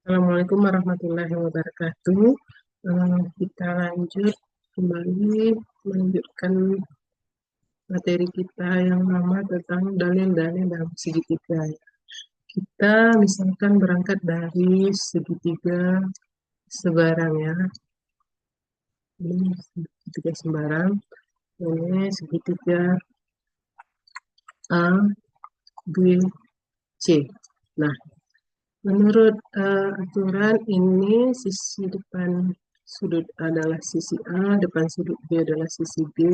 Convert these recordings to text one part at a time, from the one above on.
Assalamualaikum warahmatullahi wabarakatuh. Kita lanjut kembali melanjutkan materi kita yang lama tentang dalil-dalil dalam segitiga. Kita misalkan berangkat dari segitiga sebarang ya. Ini segitiga sembarang. Ini segitiga A, B, C. Nah, menurut aturan ini sisi depan sudut A adalah sisi A, depan sudut B adalah sisi B,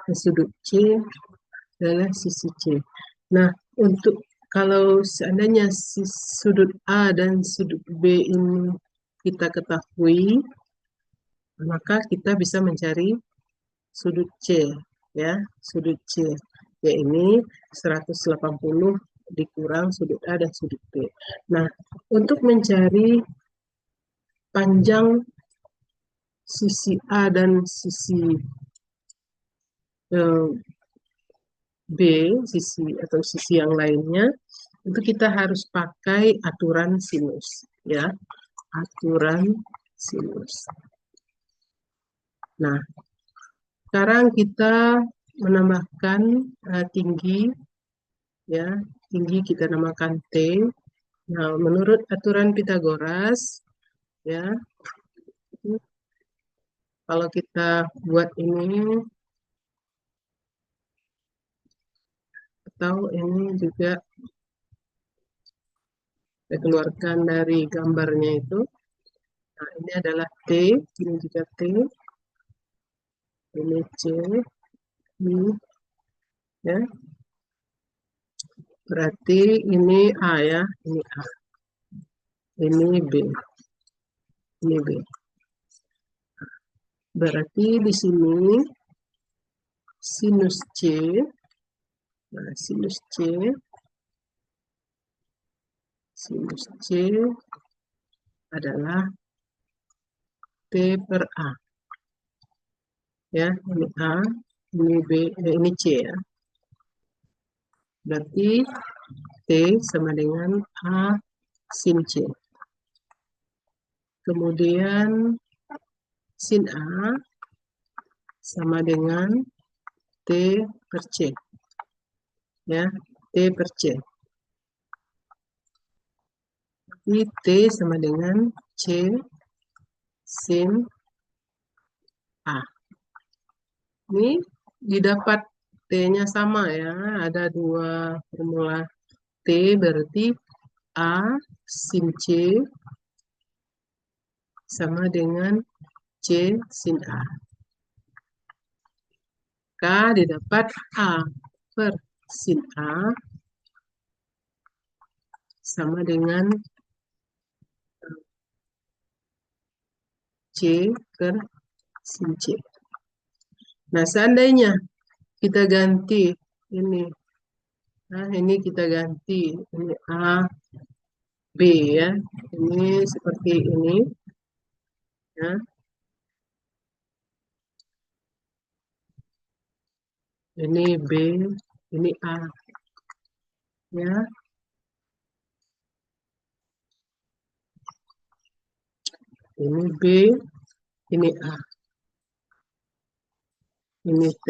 dan sudut C adalah sisi C. Nah, untuk kalau seandainya sudut A dan sudut B ini kita ketahui, maka kita bisa mencari sudut C, ya, sudut C. Ya ini 180 dikurang sudut A dan sudut B. Nah, untuk mencari panjang sisi A dan sisi B, sisi atau sisi yang lainnya, itu kita harus pakai aturan sinus, ya, aturan sinus. Nah, sekarang kita menambahkan tinggi, ya, tinggi kita namakan T. Nah, menurut aturan Pitagoras, ya, kalau kita buat ini, atau ini juga kita keluarkan dari gambarnya itu. Nah, ini adalah T, ini juga T, ini C, ini, ya. Berarti ini A ya, ini A, ini B, ini B. Berarti di sini sinus C, nah sinus C adalah T per A. Ya, ini A, ini B, ini C ya. Berarti T sama dengan A sin C. Kemudian sin A sama dengan T per C. Ya, T per C. Jadi T sama dengan C sin A. Ini didapat T-nya sama ya, ada dua formula T berarti A sin C sama dengan C sin A. K didapat A per sin A sama dengan C per sin C. Nah, seandainya kita ganti ini, nah ini kita ganti, ini A, B ya, ini seperti ini, ya. Ini B, ini A, ya. Ini B, ini A, ini T,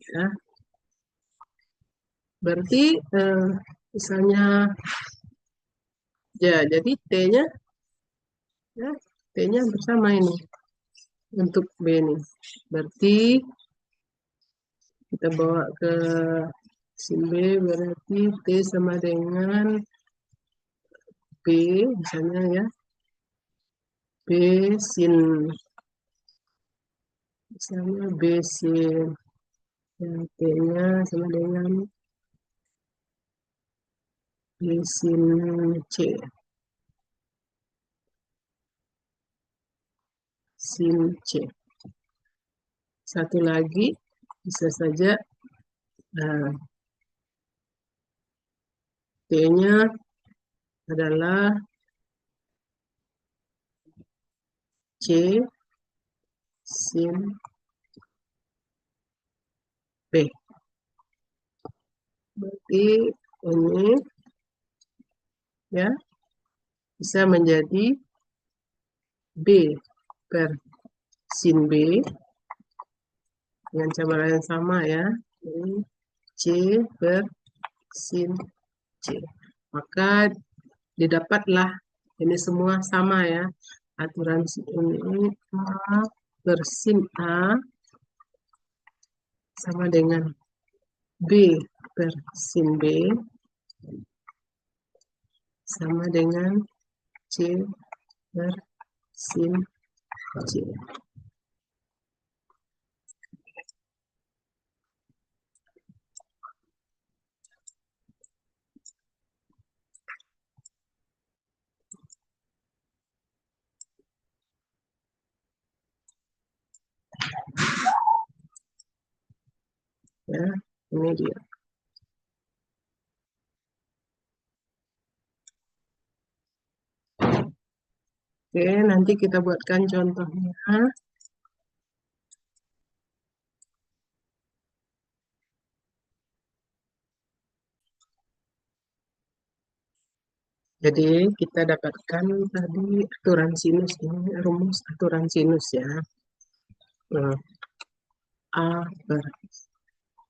ya. Berarti misalnya, ya, jadi T-nya, ya, T-nya bersama ini untuk B ini. Berarti kita bawa ke sin B, berarti T sama dengan B, misalnya ya, B sin, misalnya B sin, yang T-nya sama dengan B sin C, sin C. Satu lagi, bisa saja T-nya adalah C sin B. Berarti ini, ya, bisa menjadi B per sin B dengan cara yang sama ya. Jadi C per sin C. Maka didapatlah ini semua sama ya. Aturan ini A per sin A sama dengan B per sin B sama dengan C per sin C. Ya, ini dia. Oke, nanti kita buatkan contohnya. Jadi kita dapatkan tadi aturan sinus ini, rumus aturan sinus ya. Nah, A per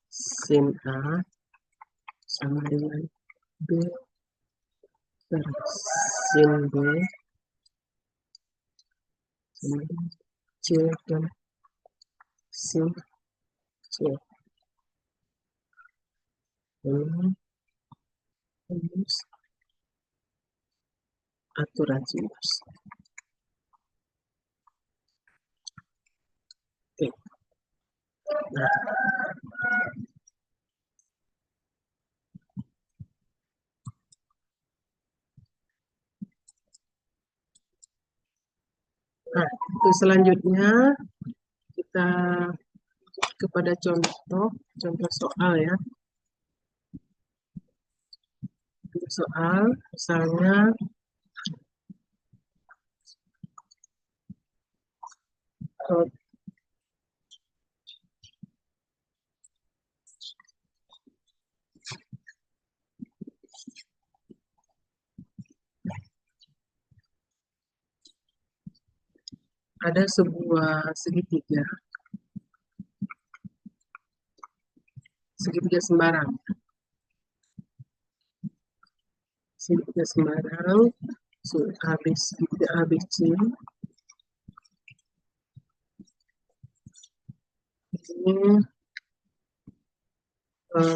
sin A sama dengan B per sin B sama dengan C per sin C. Ini rumus aturan sinus. Oke. Nah, itu selanjutnya kita kepada contoh soal ya. Soal misalnya ada sebuah segitiga sembarang. Segitiga sembarang, segitiga ABC. Ini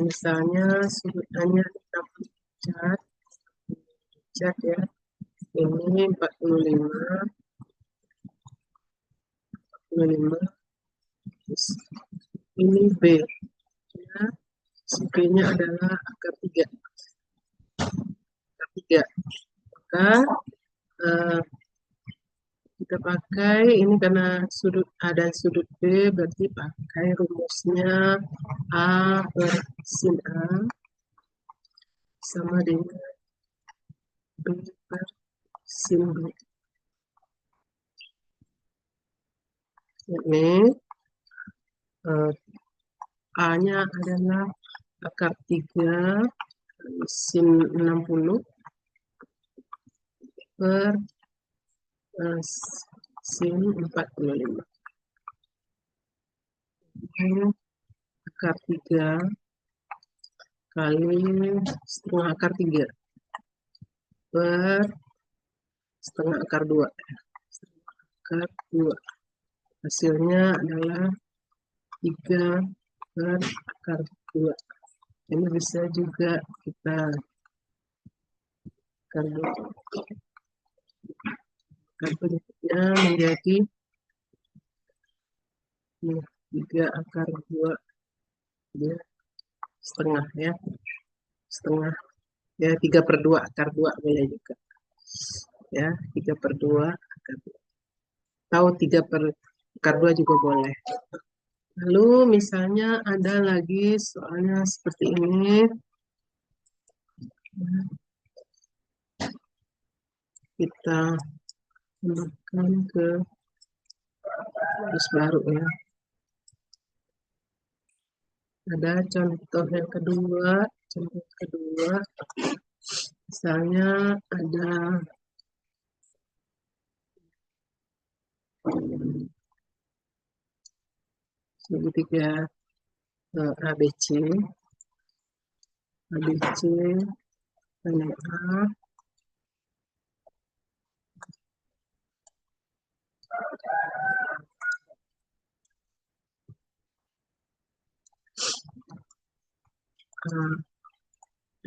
misalnya sudutnya 6 cat ya. Ini 45. Ini B. Ya, B-nya adalah akar 3. Maka kita pakai ini karena ada sudut B, berarti pakai rumusnya A per sin A sama dengan B per sin B. Ini A-nya adalah akar 3 sin 60 per sin 45. Ini akar 3 kali setengah akar 3 per setengah akar 2. Akar 2. Hasilnya adalah 3 per akar 2. Ini bisa juga kita akar 2. Akar bentuknya menjadi 3 akar 2 ya, setengah ya. Setengah ya, 3 per 2 akar 2 boleh juga. Ya, 3 per 2 akar 2. Atau 3 per akar 2 juga boleh. Lalu misalnya ada lagi soalnya seperti ini. Kita kembangkan ke garis baru ya. Ada contoh yang kedua. Misalnya ada Segitiga ABC, ABC, dan A,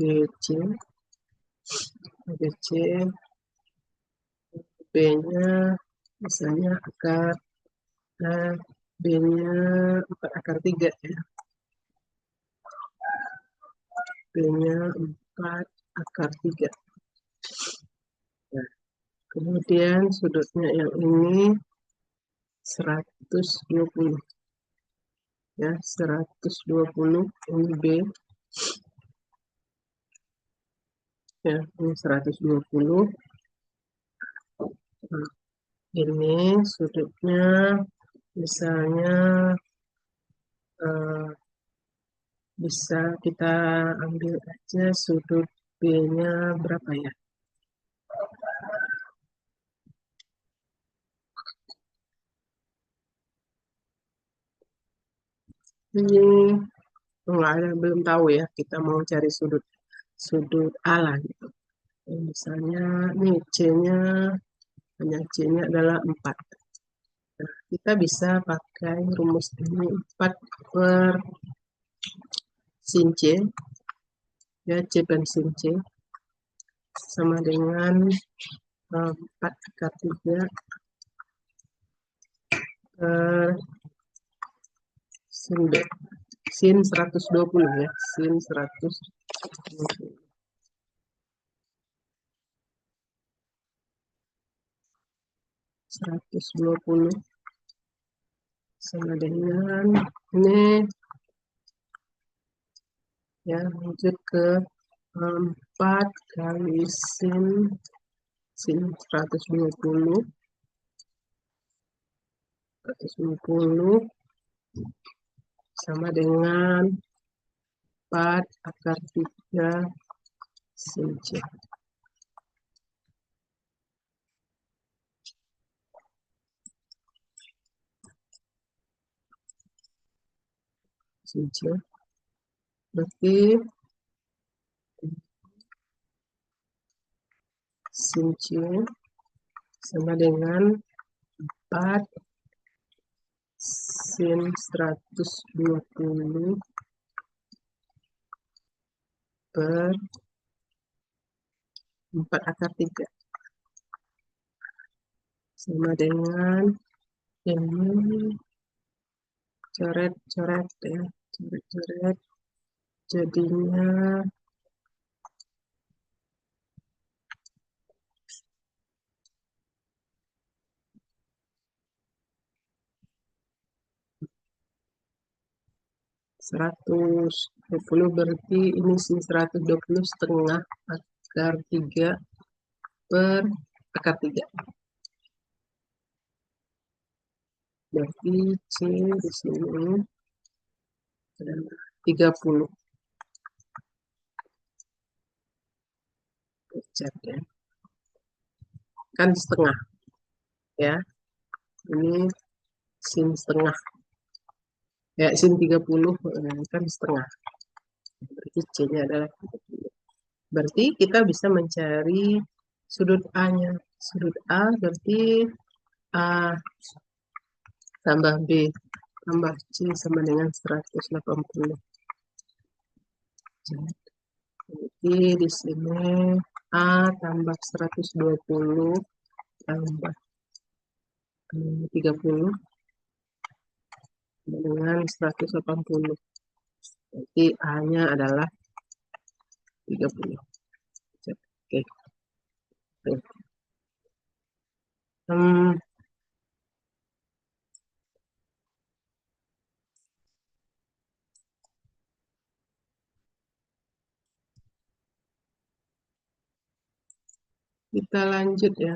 ABC, ABC, B-nya misalnya akar B-nya 4 akar 3 ya. B-nya 4 akar 3. Nah, kemudian sudutnya yang ini 120. Ya, 120 ini B. Ya, ini 120. Nah, ini sudutnya misalnya bisa kita ambil aja sudut B-nya berapa ya? Ini enggak ada, belum tahu ya. Kita mau cari sudut A lah gitu. Misalnya nih C-nya, hanya C-nya adalah 4. Nah, kita bisa pakai rumus ini 4 per sin C, ya C per sin C, sama dengan 4 akar 3 per sin B. Sin 120 ya, sin 120. 120 sama dengan ini ya, lanjut ke 4 kali sin 120 sama dengan 4 akar 3 sin C. Sin C. Berarti sin C sama dengan 4 sin 120 per 4 akar 3 sama dengan ini coret-coret ya, coret-coret jadinya 120, berarti ini sin 120 setengah akar 3 per akar 3. Berarti C di sini adalah 30. Pecat ya. Kan setengah ya. Ini sin setengah. Ya, sin 30 kan setengah. Berarti C-nya adalah 30. Berarti kita bisa mencari sudut A-nya. Sudut A berarti A tambah B tambah C sama dengan 180. Jadi di sini A tambah 120 tambah 30 dengan 180. Jadi A-nya adalah 30. Oke. Kita lanjut ya.